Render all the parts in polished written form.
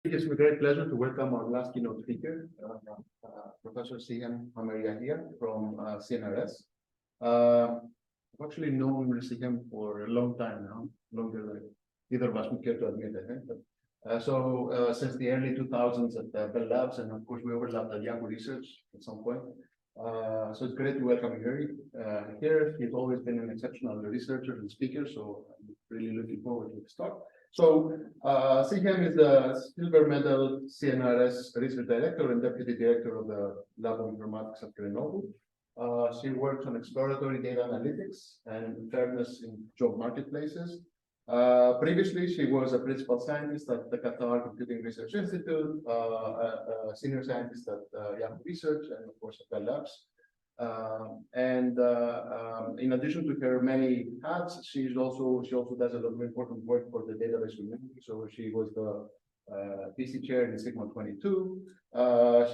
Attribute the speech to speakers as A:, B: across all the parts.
A: It is with great pleasure to welcome our last keynote speaker, Professor Amer-Yahia from CNRS. I've actually known Sigam for a long time now, longer than either of us would care to admit, I think. But, since the early 2000s at Bell Labs, and of course we overlapped at Yahoo Research at some point. So it's great to welcome you here. He's always been an exceptional researcher and speaker, so I'm really looking forward to this talk. So, Sigam is the Silver Medal CNRS Research Director and Deputy Director of the Lab of Informatics at Grenoble. She works on exploratory data analytics and fairness in job marketplaces. Previously, she was a principal scientist at the Qatar Computing Research Institute, a senior scientist at Yahoo Research, and of course at Bell Labs. In addition to her many hats, she also does a lot of important work for the database community. So she was the PC chair in Sigma 22.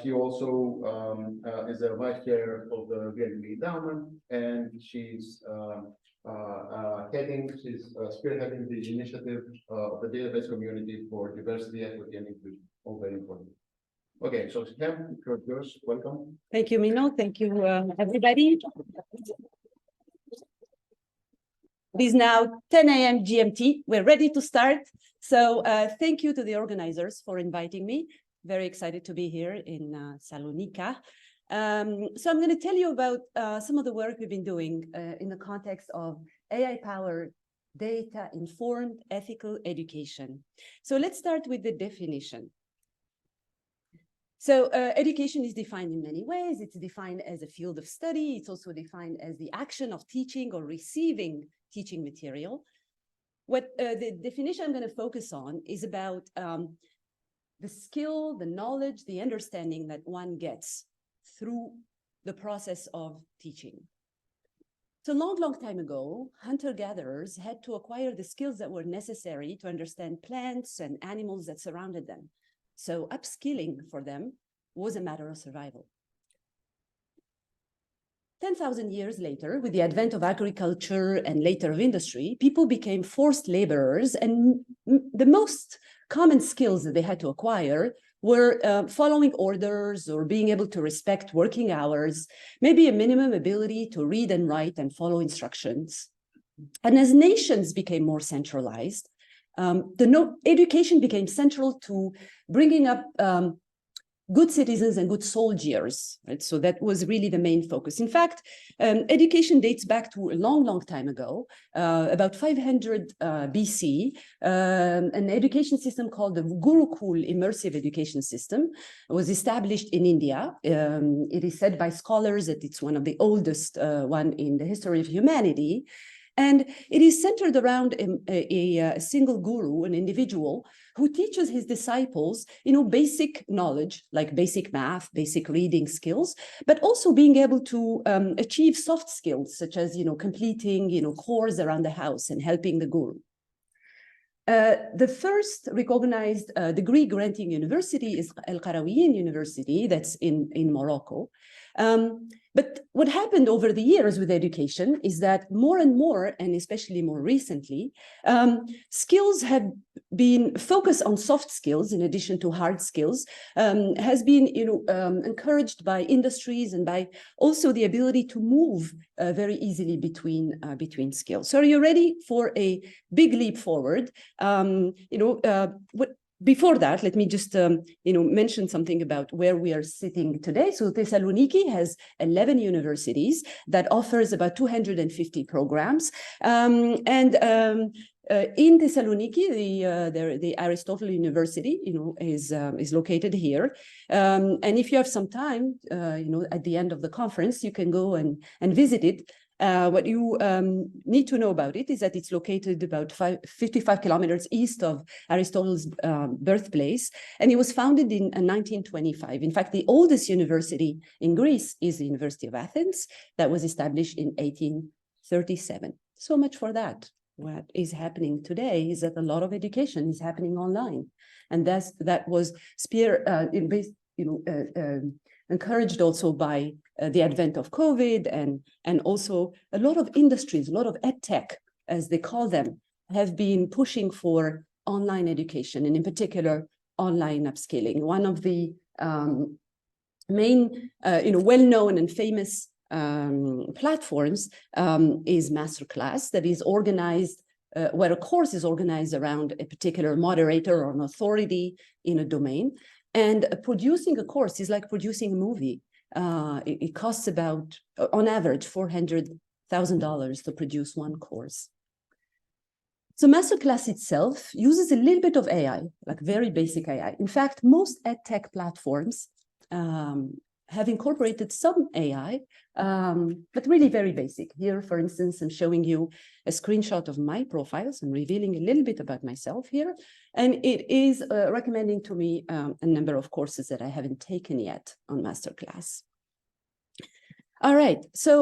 A: She also is a vice chair of the VLE endowment, and she's spearheading the initiative of the database community for diversity, equity, and inclusion. All very important. Okay, so Sigam, yours. Welcome.
B: Thank you, Mino. Thank you, everybody. It is now 10 a.m. GMT. We're ready to start. So thank you to the organizers for inviting me. Very excited to be here in Salonika. So I'm going to tell you about some of the work we've been doing in the context of AI-powered, data-informed, ethical education. So let's start with the definition. So education is defined in many ways. It's defined as a field of study. It's also defined as the action of teaching or receiving teaching material. What the definition I'm going to focus on is about the skill, the knowledge, the understanding that one gets through the process of teaching. So long time ago, hunter-gatherers had to acquire the skills that were necessary to understand plants and animals that surrounded them. So upskilling for them was a matter of survival. 10,000 years later, with the advent of agriculture and later of industry, people became forced laborers, and the most common skills that they had to acquire were following orders or being able to respect working hours, maybe a minimum ability to read and write and follow instructions. And as nations became more centralized, education became central to bringing up good citizens and good soldiers, right? So that was really the main focus. In fact, education dates back to a long time ago, about 500 BC. An education system called the Gurukul immersive education system was established in India. It is said by scholars that it's one of the oldest one in the history of humanity. And it is centered around a single guru, an individual, who teaches his disciples, basic knowledge, like basic math, basic reading skills, but also being able to achieve soft skills, such as, completing, chores around the house and helping the guru. The first recognized degree-granting university is Al-Qarawiyyin University, that's in Morocco. But what happened over the years with education is that more and more, and especially more recently, skills have been focused on soft skills in addition to hard skills, has been encouraged by industries and by also the ability to move very easily between skills. So are you ready for a big leap forward? Before that, let me just mention something about where we are sitting today. So Thessaloniki has 11 universities that offers about 250 programs. In Thessaloniki, the Aristotle University, is located here. And if you have some time, at the end of the conference, you can go and visit it. What you need to know about it is that it's located about 55 kilometers east of Aristotle's birthplace, and it was founded in 1925. In fact, the oldest university in Greece is the University of Athens, that was established in 1837. So much for that. What is happening today is that a lot of education is happening online, and that was encouraged also by the advent of COVID, and also a lot of industries, a lot of ed tech, as they call them, have been pushing for online education, and in particular, online upskilling. One of the main, well-known and famous platforms is Masterclass, that is organized, where a course is organized around a particular moderator or an authority in a domain. And producing a course is like producing a movie. It costs about, on average, $400,000 to produce one course. So Masterclass itself uses a little bit of AI, like very basic AI. In fact, most edtech platforms have incorporated some AI, but really very basic. Here, for instance, I'm showing you a screenshot of my profiles. I'm revealing a little bit about myself here. And it is recommending to me a number of courses that I haven't taken yet on Masterclass. All right, so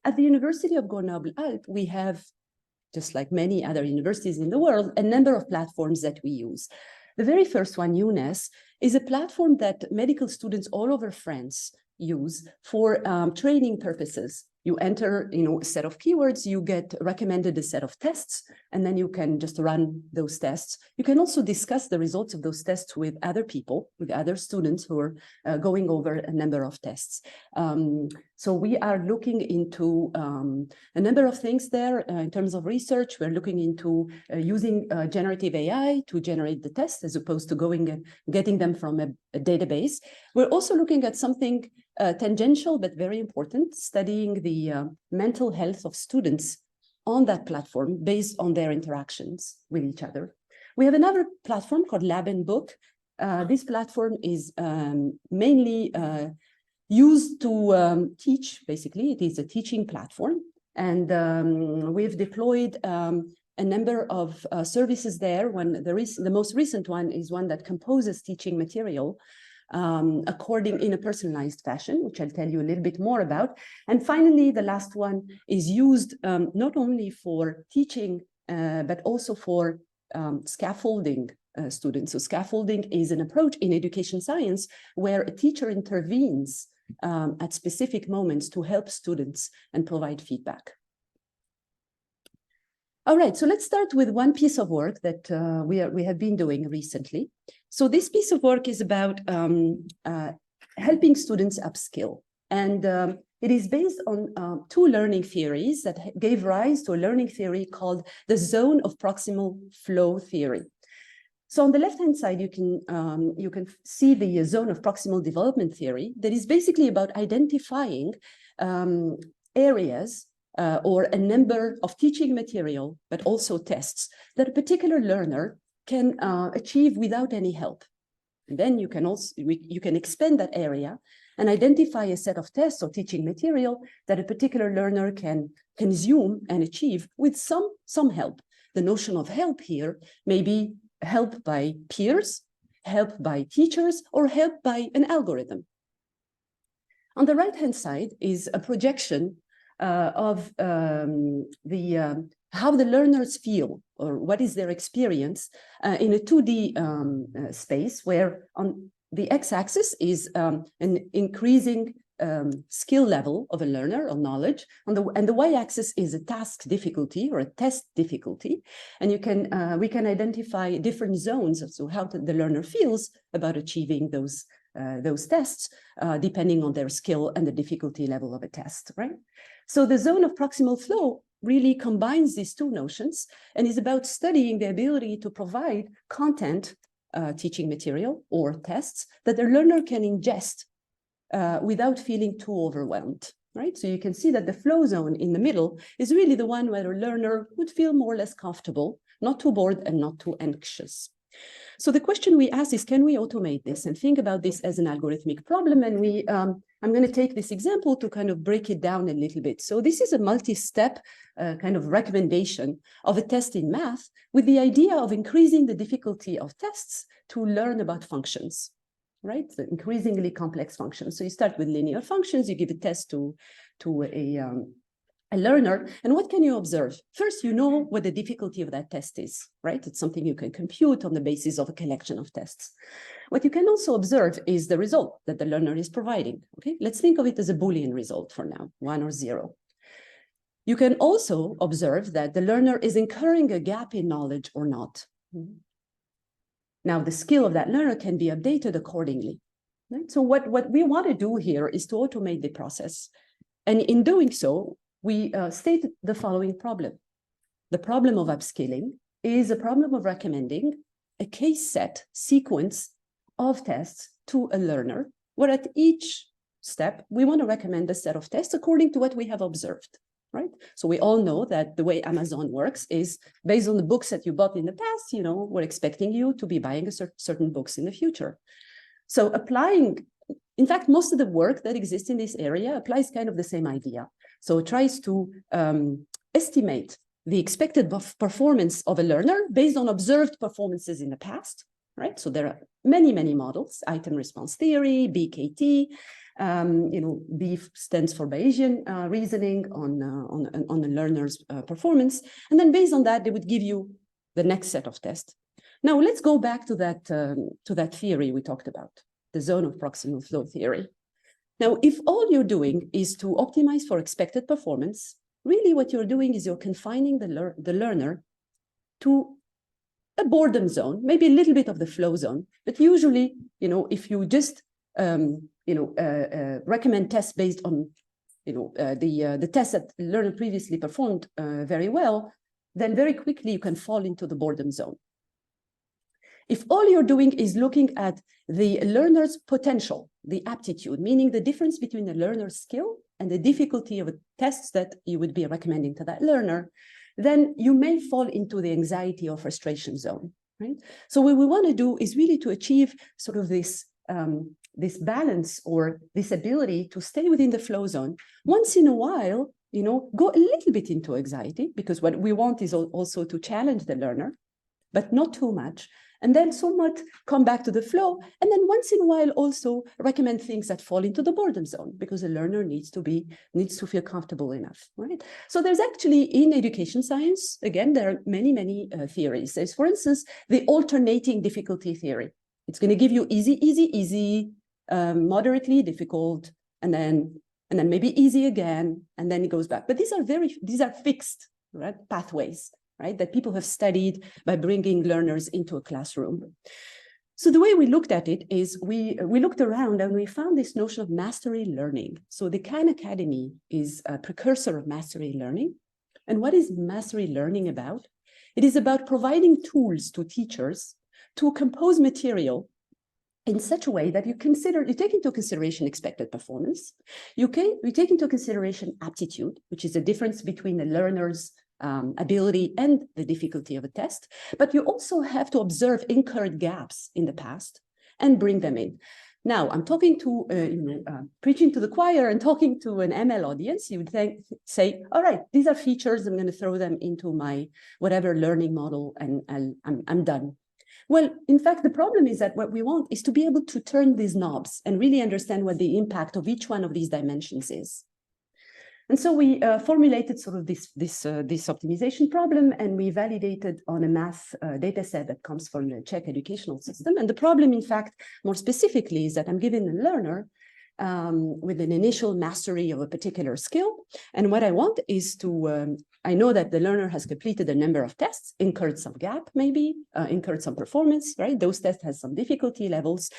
B: at the University of Grenoble-Alpes, we have, just like many other universities in the world, a number of platforms that we use. The very first one, UNES, is a platform that medical students all over France use for training purposes. You enter, a set of keywords, you get recommended a set of tests, and then you can just run those tests. You can also discuss the results of those tests with other people, with other students who are going over a number of tests. So we are looking into a number of things there in terms of research. We're looking into using generative AI to generate the tests as opposed to going and getting them from a database. We're also looking at something tangential but very important, studying the mental health of students on that platform based on their interactions with each other. We have another platform called Lab and Book. This platform is mainly used to teach, basically. It is a teaching platform. And we've deployed a number of services there. The most recent one is one that composes teaching material in a personalized fashion, which I'll tell you a little bit more about. And finally, the last one is used not only for teaching, but also for scaffolding students. So scaffolding is an approach in education science where a teacher intervenes at specific moments to help students and provide feedback. All right, so let's start with one piece of work that we have been doing recently. So this piece of work is about helping students upskill. And it is based on two learning theories that gave rise to a learning theory called the zone of proximal flow theory. So on the left-hand side, you can see the zone of proximal development theory that is basically about identifying areas or a number of teaching material, but also tests that a particular learner can achieve without any help. And then you can expand that area and identify a set of tests or teaching material that a particular learner can consume and achieve with some help. The notion of help here may be help by peers, help by teachers, or help by an algorithm. On the right-hand side is a projection of how the learners feel or what is their experience in a 2D space where on the x-axis is an increasing skill level of a learner or knowledge, and the y-axis is a task difficulty or a test difficulty, and we can identify different zones of how the learner feels about achieving those tests depending on their skill and the difficulty level of a test, right? So the zone of proximal flow really combines these two notions and is about studying the ability to provide content, teaching material or tests that the learner can ingest without feeling too overwhelmed, right? So you can see that the flow zone in the middle is really the one where a learner would feel more or less comfortable, not too bored and not too anxious. So the question we ask is, can we automate this and think about this as an algorithmic problem? And I'm going to take this example to kind of break it down a little bit. So this is a multi-step kind of recommendation of a test in math with the idea of increasing the difficulty of tests to learn about functions, right? So increasingly complex functions. So you start with linear functions, you give a test to a learner, and what can you observe? First, you know what the difficulty of that test is, right? It's something you can compute on the basis of a collection of tests. What you can also observe is the result that the learner is providing, okay? Let's think of it as a Boolean result for now, 1 or 0. You can also observe that the learner is incurring a gap in knowledge or not. Now, the skill of that learner can be updated accordingly. Right? So what we want to do here is to automate the process. And in doing so, we state the following problem. The problem of upskilling is a problem of recommending a case set sequence of tests to a learner, where at each step, we want to recommend a set of tests according to what we have observed, right? So we all know that the way Amazon works is based on the books that you bought in the past, you know, we're expecting you to be buying certain books in the future. So applying, in fact, most of the work that exists in this area applies kind of the same idea. So it tries to estimate the expected performance of a learner based on observed performances in the past, right? So there are many, many models, item response theory, BKT, you know, B stands for Bayesian reasoning on the learner's performance. And then based on that, they would give you the next set of tests. Now let's go back to that theory we talked about, the zone of proximal flow theory. Now, if all you're doing is to optimize for expected performance, really what you're doing is you're confining the learner to a boredom zone, maybe a little bit of the flow zone. But usually, you know, if you just, recommend tests based on, the tests that the learner previously performed very well, then very quickly you can fall into the boredom zone. If all you're doing is looking at the learner's potential, the aptitude, meaning the difference between the learner's skill and the difficulty of tests that you would be recommending to that learner, then you may fall into the anxiety or frustration zone, right? So what we want to do is really to achieve sort of this, this balance or this ability to stay within the flow zone. Once in a while, you know, go a little bit into anxiety, because what we want is also to challenge the learner, but not too much. And then somewhat come back to the flow. And then once in a while also recommend things that fall into the boredom zone, because the learner needs to feel comfortable enough, right? So there's actually in education science, again, there are many, many theories. There's, for instance, the alternating difficulty theory. It's going to give you easy, easy, easy, moderately difficult, and then maybe easy again, and then it goes back. But these are fixed, right, pathways, right, that people have studied by bringing learners into a classroom. So the way we looked at it is we looked around and we found this notion of mastery learning. So the Khan Academy is a precursor of mastery learning. And what is mastery learning about? It is about providing tools to teachers to compose material in such a way that you take into consideration expected performance. You take into consideration aptitude, which is the difference between the learner's ability and the difficulty of a test, but you also have to observe incurred gaps in the past and bring them in. Now, I'm talking to, preaching to the choir and talking to an ML audience. You would say, all right, these are features, I'm going to throw them into my whatever learning model and I'm done. Well, in fact, the problem is that what we want is to be able to turn these knobs and really understand what the impact of each one of these dimensions is. And so we formulated sort of this optimization problem, and we validated on a math data set that comes from the Czech educational system. And the problem, in fact, more specifically, is that I'm giving the learner with an initial mastery of a particular skill. And what I want is to, I know that the learner has completed a number of tests, incurred some gap, maybe, incurred some performance, right? Those tests have some difficulty levels.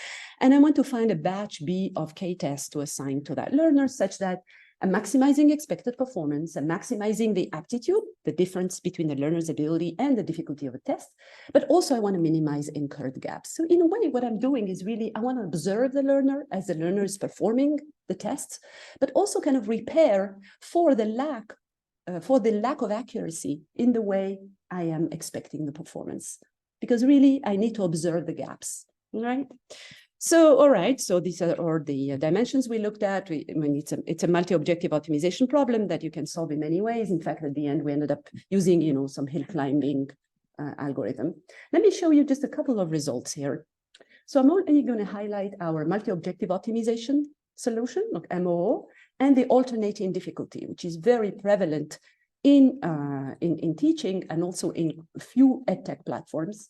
B: And I want to find a batch B of K tests to assign to that learner such that I'm maximizing expected performance and maximizing the aptitude, the difference between the learner's ability and the difficulty of a test, but also I want to minimize incurred gaps. So in a way, what I'm doing is really, I want to observe the learner as the learner is performing the tests, but also kind of repair for the lack of accuracy in the way I am expecting the performance, because really I need to observe the gaps, right? So, all right, so these are all the dimensions we looked at. It's a multi-objective optimization problem that you can solve in many ways. In fact, at the end, we ended up using, some hill climbing algorithm. Let me show you just a couple of results here. So I'm only going to highlight our multi-objective optimization solution, like MOO, and the alternating difficulty, which is very prevalent in teaching and also in a few edtech platforms.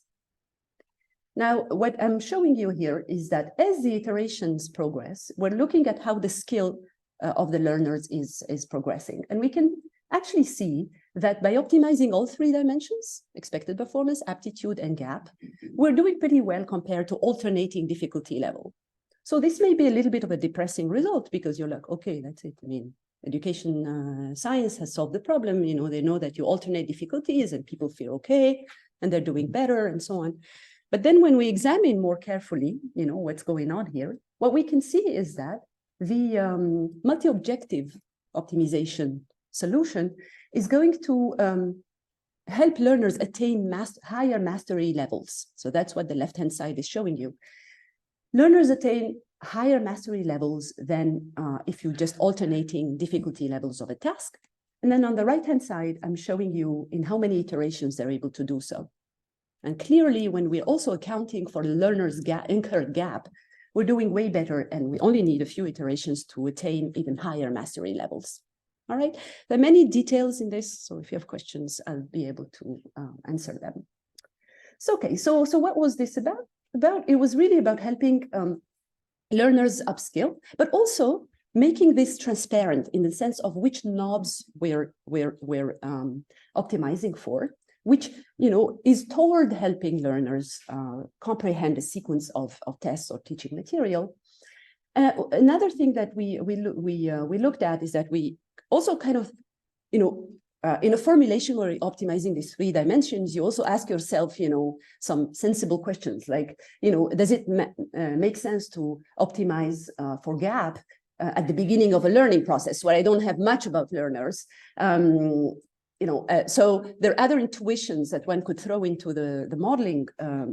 B: Now, what I'm showing you here is that as the iterations progress, we're looking at how the skill of the learners is progressing. And we can actually see that by optimizing all three dimensions, expected performance, aptitude, and gap, we're doing pretty well compared to alternating difficulty level. So this may be a little bit of a depressing result because you're like, okay, that's it. I mean, education science has solved the problem. You know, they know that you alternate difficulties and people feel okay and they're doing better and so on. But then when we examine more carefully, you know, what's going on here, what we can see is that the multi-objective optimization solution is going to help learners attain higher mastery levels. So that's what the left-hand side is showing you. Learners attain higher mastery levels than if you're just alternating difficulty levels of a task. And then on the right-hand side, I'm showing you in how many iterations they're able to do so. And clearly, when we're also accounting for the learner's incurred gap, we're doing way better, and we only need a few iterations to attain even higher mastery levels. All right, there are many details in this, so if you have questions, I'll be able to answer them. So, okay, so what was this about? It was really about helping learners upskill, but also making this transparent in the sense of which knobs we're optimizing for, which, you know, is toward helping learners comprehend a sequence of tests or teaching material. Another thing that we looked at is that we also kind of, you know, in a formulation where you're optimizing these three dimensions, you also ask yourself, you know, some sensible questions like, you know, does it make sense to optimize for gap at the beginning of a learning process where I don't have much about learners? You know, so there are other intuitions that one could throw into the modeling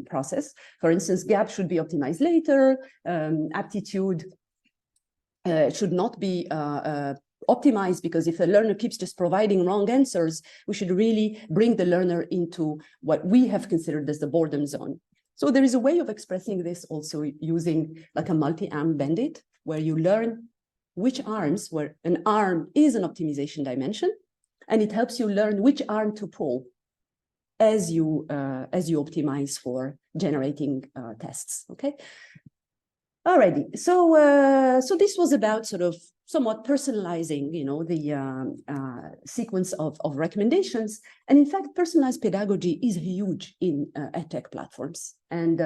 B: process. For instance, gap should be optimized later. Aptitude should not be optimized, because if a learner keeps just providing wrong answers, we should really bring the learner into what we have considered as the boredom zone. So there is a way of expressing this also using like a multi-arm bandit, where you learn which arms, where an arm is an optimization dimension, and it helps you learn which arm to pull as you optimize for generating tests. Okay. Alrighty. So this was about sort of somewhat personalizing, you know, the sequence of recommendations. And in fact, personalized pedagogy is huge in edtech platforms. And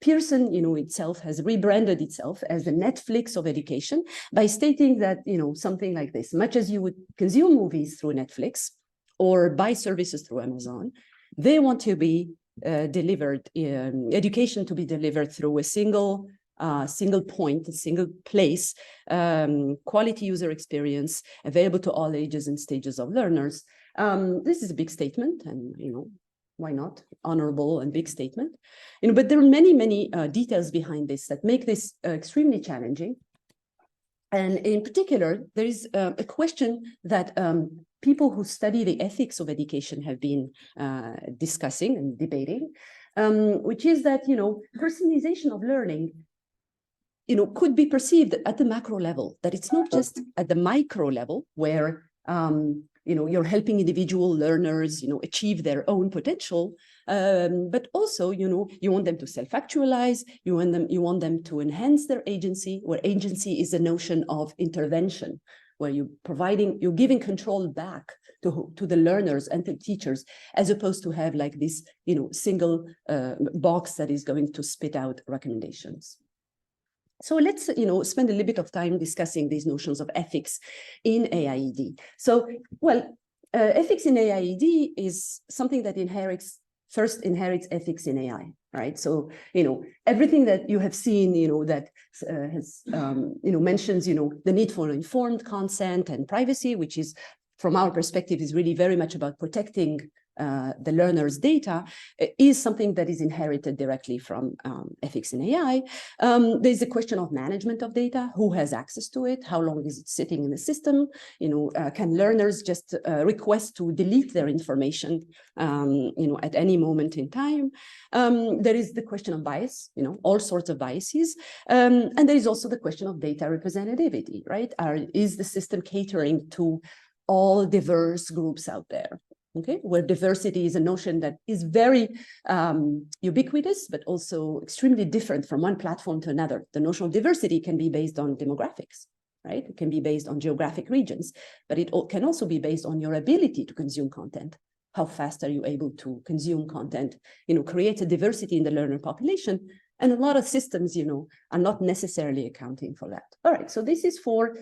B: Pearson, you know, itself has rebranded itself as the Netflix of education by stating that, you know, something like this: much as you would consume movies through Netflix or buy services through Amazon, they want to be delivered, education to be delivered through a single point, a single place, quality user experience available to all ages and stages of learners. This is a big statement, and, you know, why not? Honorable and big statement. You know, but there are many details behind this that make this extremely challenging. And in particular, there is a question that people who study the ethics of education have been discussing and debating, which is that, you know, personalization of learning, you know, could be perceived at the macro level, that it's not just at the micro level where, you know, you're helping individual learners, you know, achieve their own potential, but also, you know, you want them to self-actualize, you want them to enhance their agency, where agency is a notion of intervention, where you're giving control back to the learners and to teachers, as opposed to have like this, you know, single box that is going to spit out recommendations. So let's, you know, spend a little bit of time discussing these notions of ethics in AIED. So, well, ethics in AIED is something that first inherits ethics in AI, right? So, you know, everything that you have seen, you know, that has, you know, mentions, you know, the need for informed consent and privacy, which is, from our perspective, is really very much about protecting the learner's data, is something that is inherited directly from ethics in AI. There's a question of management of data: who has access to it, how long is it sitting in the system, you know, can learners just request to delete their information, you know, at any moment in time. There is the question of bias, you know, all sorts of biases, and there is also the question of data representativity, right? Is the system catering to all diverse groups out there? Okay, where diversity is a notion that is very ubiquitous, but also extremely different from one platform to another. The notion of diversity can be based on demographics, right? It can be based on geographic regions, but it can also be based on your ability to consume content. How fast are you able to consume content? Create a diversity in the learner population. And a lot of systems, are not necessarily accounting for that. All right, so this is for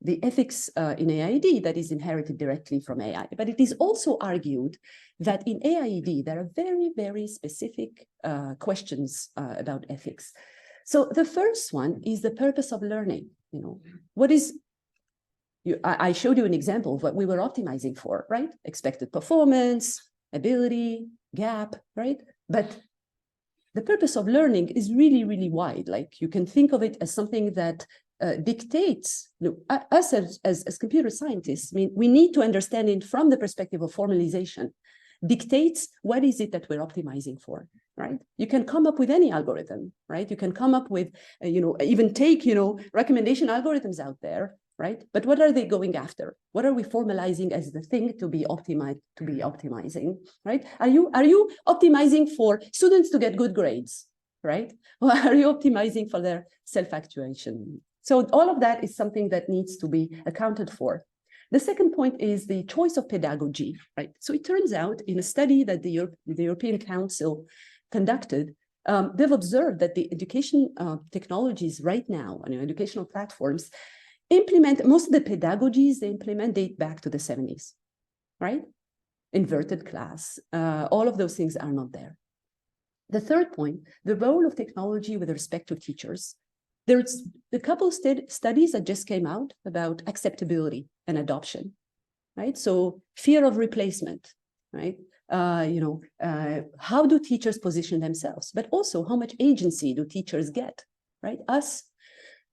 B: the ethics in AIED that is inherited directly from AI. But it is also argued that in AIED, there are very, very specific questions about ethics. So the first one is the purpose of learning. What is, I showed you an example of what we were optimizing for, right? Expected performance, ability, gap, right? But the purpose of learning is really, really wide. Like you can think of it as something that dictates us as computer scientists. I mean, we need to understand it from the perspective of formalization. Dictates what is it that we're optimizing for, right? You can come up with any algorithm, right? You can come up with, even take, recommendation algorithms out there, right? But what are they going after? What are we formalizing as the thing to be optimizing, right? Are you optimizing for students to get good grades, right? Or are you optimizing for their self-actuation? So all of that is something that needs to be accounted for. The second point is the choice of pedagogy, right? So it turns out in a study that the European Council conducted, they've observed that the education technologies right now, educational platforms, most of the pedagogies they implement date back to the 70s, right? Inverted class, all of those things are not there. The third point, the role of technology with respect to teachers. There's a couple of studies that just came out about acceptability and adoption, right? So fear of replacement, right? How do teachers position themselves? But also how much agency do teachers get, right? Us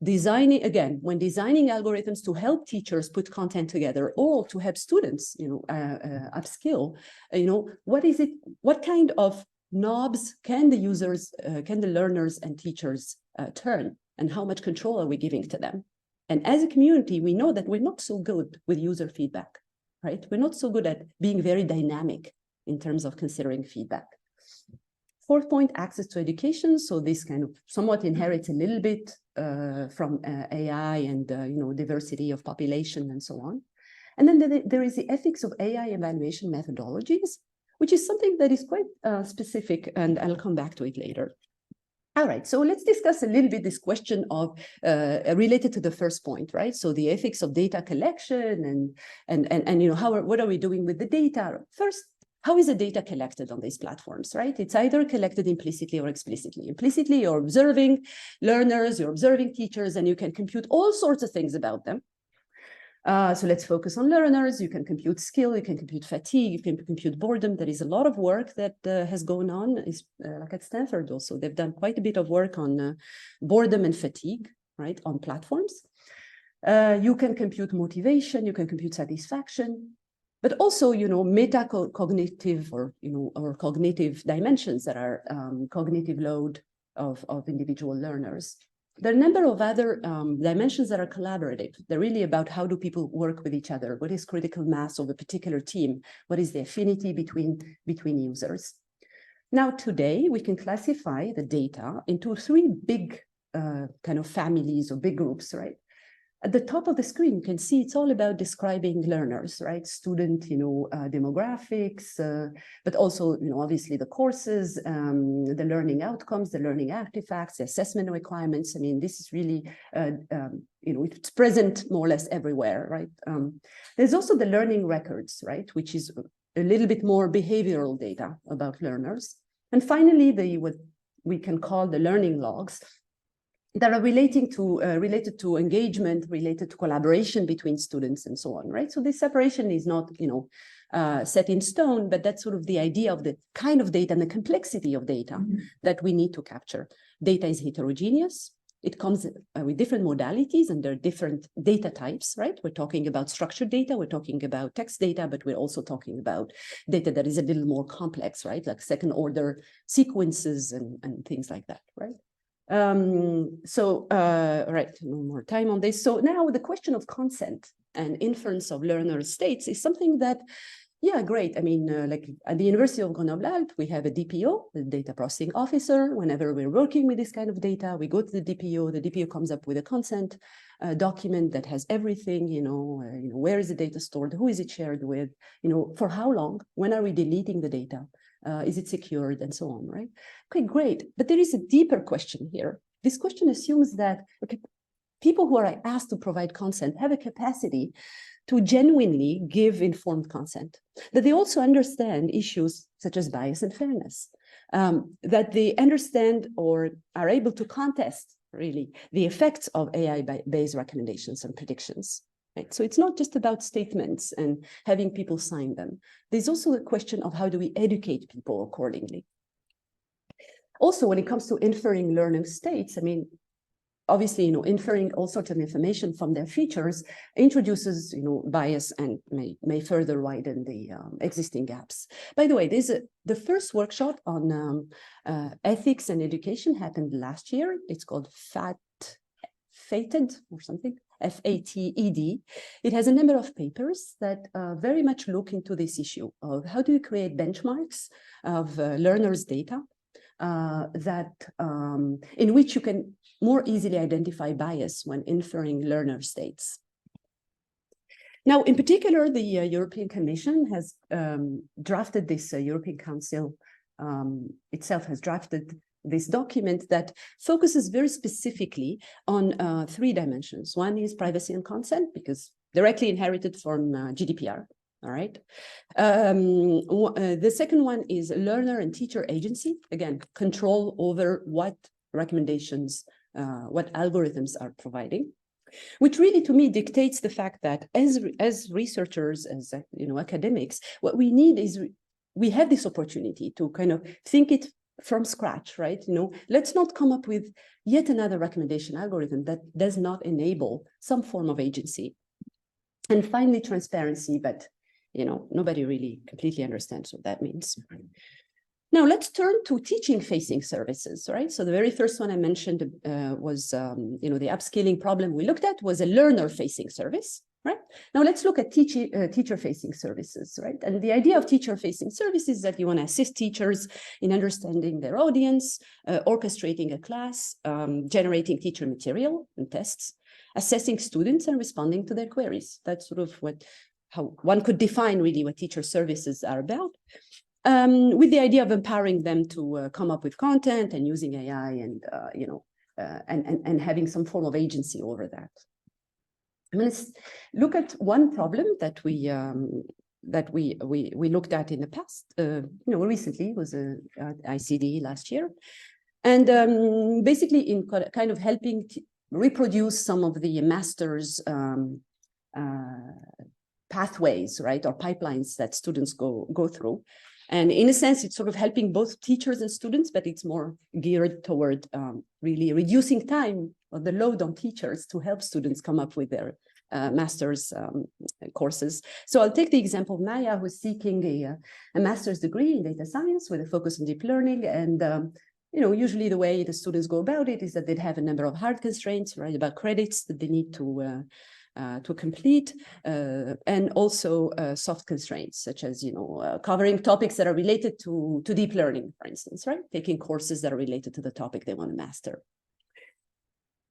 B: designing, again, when designing algorithms to help teachers put content together or to help students, upskill, what kind of knobs can the users, can the learners and teachers turn? And how much control are we giving to them? And as a community, we know that we're not so good with user feedback, right? We're not so good at being very dynamic in terms of considering feedback. Fourth point, access to education. So this kind of somewhat inherits a little bit from AI and diversity of population and so on. And then there is the ethics of AI evaluation methodologies, which is something that is quite specific, and I'll come back to it later. All right, so let's discuss a little bit this question of related to the first point, right? So the ethics of data collection and what are we doing with the data? First, how is the data collected on these platforms, right? It's either collected implicitly or explicitly. Implicitly, you're observing learners, you're observing teachers, and you can compute all sorts of things about them. So let's focus on learners. You can compute skill, you can compute fatigue, you can compute boredom. There is a lot of work that has gone on, like at Stanford also. They've done quite a bit of work on boredom and fatigue, right, on platforms. You can compute motivation, you can compute satisfaction, but also, metacognitive or cognitive dimensions that are cognitive load of individual learners. There are a number of other dimensions that are collaborative. They're really about how do people work with each other? What is critical mass of a particular team? What is the affinity between users? Now, today, we can classify the data into three big kind of families or big groups, right? At the top of the screen, you can see it's all about describing learners, right? Student, demographics, but also, obviously the courses, the learning outcomes, the learning artifacts, the assessment requirements. I mean, this is really, it's present more or less everywhere, right? There's also the learning records, right? Which is a little bit more behavioral data about learners. And finally, what we can call the learning logs, that are related to engagement, related to collaboration between students and so on, right? So this separation is not, set in stone, but that's sort of the idea of the kind of data and the complexity of data that we need to capture. Data is heterogeneous. It comes with different modalities and there are different data types, right? We're talking about structured data, we're talking about text data, but we're also talking about data that is a little more complex, right? Like second order sequences and things like that, right? All right, no more time on this. So now the question of consent and inference of learner states is something that Yeah, great. I mean, like at the University of Grenoble-Alpes, we have a DPO, the data processing officer. Whenever we're working with this kind of data, we go to the DPO comes up with a consent document that has everything, where is the data stored, who is it shared with, for how long, when are we deleting the data, is it secured, and so on, right? Okay, great. But there is a deeper question here. This question assumes that, okay, people who are asked to provide consent have a capacity to genuinely give informed consent, that they also understand issues such as bias and fairness, that they understand or are able to contest, really, the effects of AI-based recommendations and predictions. Right? So it's not just about statements and having people sign them. There's also a question of how do we educate people accordingly. Also, when it comes to inferring learning states, I mean, obviously, inferring all sorts of information from their features introduces, bias and may further widen the existing gaps. By the way, the first workshop on ethics and education happened last year. It's called FATED or something, FATED. It has a number of papers that very much look into this issue of how do you create benchmarks of learners' data in which you can more easily identify bias when inferring learner states. Now, in particular, the European Commission has drafted this, European Council itself has drafted this document that focuses very specifically on 3 dimensions. One is privacy and consent, because directly inherited from GDPR. All right. The second one is learner and teacher agency. Again, control over what recommendations, what algorithms are providing, which really, to me, dictates the fact that as researchers, as academics, what we need is we have this opportunity to kind of think it from scratch, right? Let's not come up with yet another recommendation algorithm that does not enable some form of agency. And finally, transparency, but nobody really completely understands what that means. Now let's turn to teaching-facing services, right? So the very first one I mentioned was, the upskilling problem we looked at was a learner-facing service, right? Now let's look at teacher-facing services, right? And the idea of teacher-facing services is that you want to assist teachers in understanding their audience, orchestrating a class, generating teacher material and tests, assessing students and responding to their queries. That's sort of how one could define really what teacher services are about, with the idea of empowering them to come up with content and using AI and having some form of agency over that. I mean, let's look at one problem that we looked at in the past. Recently was ICD last year, and basically in kind of helping reproduce some of the master's pathways, right, or pipelines that students go through. And in a sense, it's sort of helping both teachers and students, but it's more geared toward really reducing time or the load on teachers to help students come up with their master's courses. So I'll take the example of Maya, who's seeking a master's degree in data science with a focus on deep learning. And usually the way the students go about it is that they'd have a number of hard constraints, right, about credits that they need to complete, and also soft constraints, such as covering topics that are related to deep learning, for instance, right? Taking courses that are related to the topic they want to master.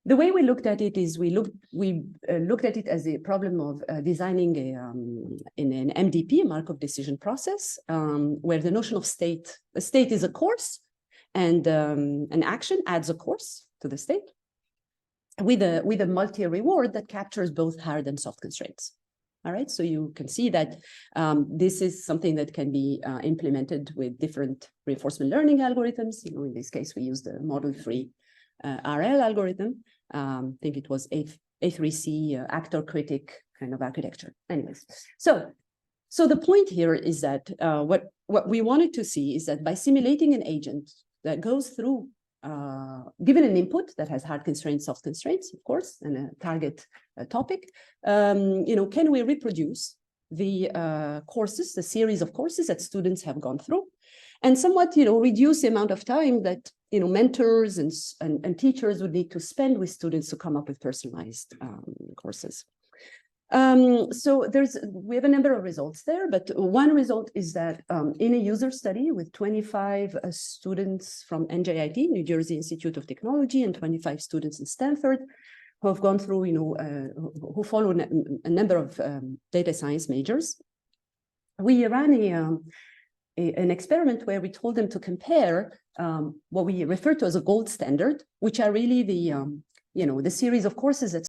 B: The way we looked at it is we looked at it as a problem of designing in an MDP, a Markov decision process, where the notion of state is a course, and an action adds a course to the state, with a multi-reward that captures both hard and soft constraints. All right, so you can see that this is something that can be implemented with different reinforcement learning algorithms. In this case, we used the model-free RL algorithm. I think it was A3C actor-critic kind of architecture. Anyways, so the point here is that what we wanted to see is that by simulating an agent that goes through, given an input that has hard constraints, soft constraints, of course, and a target topic, can we reproduce the courses, the series of courses that students have gone through, and somewhat, reduce the amount of time that, mentors and teachers would need to spend with students to come up with personalized courses. So we have a number of results there, but one result is that in a user study with 25 students from NJIT, New Jersey Institute of Technology, and 25 students in Stanford, who have gone through, who follow a number of data science majors, we ran an experiment where we told them to compare what we refer to as a gold standard, which are really the series of courses that